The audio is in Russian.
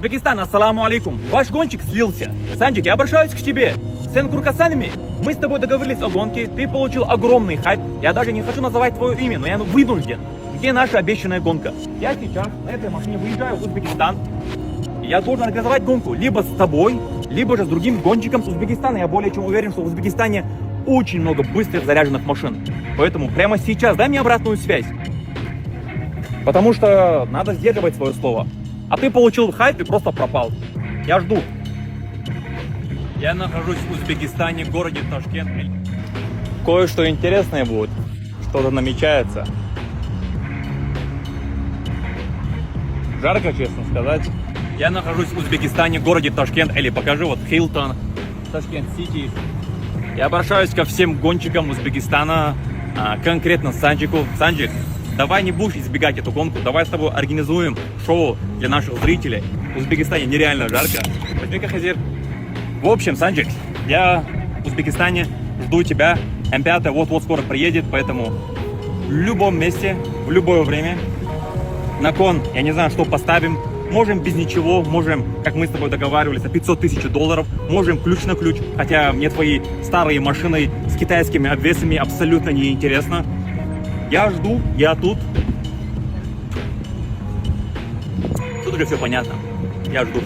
Узбекистан, ассаламу алейкум. Ваш гонщик слился. Санджик, я обращаюсь к тебе. Сен Куркасанами, мы с тобой договорились о гонке, ты получил огромный хайп. Я даже не хочу называть твое имя, но я вынужден. Где наша обещанная гонка? Я сейчас на этой машине выезжаю в Узбекистан. Я должен организовать гонку либо с тобой, либо же с другим гонщиком с Узбекистана. Я более чем уверен, что в Узбекистане очень много быстрых заряженных машин. Поэтому прямо сейчас дай мне обратную связь. Потому что надо сдерживать свое слово. А ты получил хайп и просто пропал. Я жду. Я нахожусь в Узбекистане, в городе Ташкент. Кое-что интересное будет. Что-то намечается. Жарко, честно сказать. Я нахожусь в Узбекистане, в городе Ташкент. Или покажи, вот Хилтон, Ташкент-Сити. Я обращаюсь ко всем гонщикам Узбекистана, конкретно Санджику. Санджик, давай не будешь избегать эту гонку, давай с тобой организуем шоу для наших зрителей. В Узбекистане нереально жарко. Возьми-ка хазир. В общем, Санджик, я в Узбекистане, жду тебя. М5 вот-вот скоро приедет, поэтому в любом месте, в любое время на кон, я не знаю, что поставим. Можем без ничего, можем, как мы с тобой договаривались, за 500 тысяч долларов, можем ключ на ключ, хотя мне твои старые машины с китайскими обвесами абсолютно не интересно. Я жду, я тут. Тут уже все понятно. Я жду.